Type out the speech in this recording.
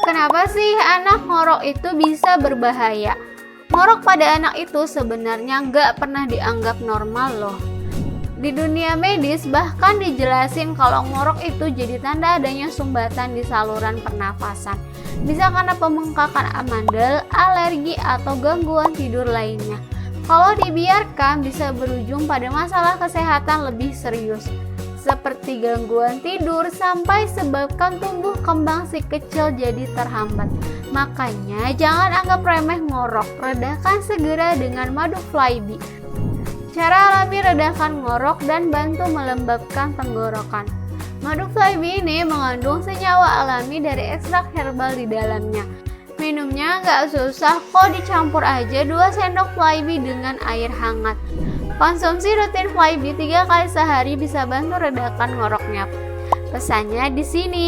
Kenapa sih anak ngorok itu bisa berbahaya? Ngorok pada anak itu sebenarnya nggak pernah dianggap normal loh. Di dunia medis bahkan dijelasin kalau ngorok itu jadi tanda adanya sumbatan di saluran pernafasan. Bisa karena pembengkakan amandel, alergi, atau gangguan tidur lainnya. Kalau dibiarkan bisa berujung pada masalah kesehatan lebih serius, seperti gangguan tidur sampai sebabkan tumbuh kembang si kecil jadi terhambat. Makanya jangan anggap remeh ngorok, redakan segera dengan madu Flybe. Cara alami redakan ngorok dan bantu melembabkan tenggorokan. Madu Flybe ini mengandung senyawa alami dari ekstrak herbal di dalamnya. Minumnya nggak susah kok, dicampur aja 2 sendok Flybe dengan air hangat. Konsumsi rutin Flybe 3 kali sehari bisa bantu redakan ngoroknya. Pesannya di sini.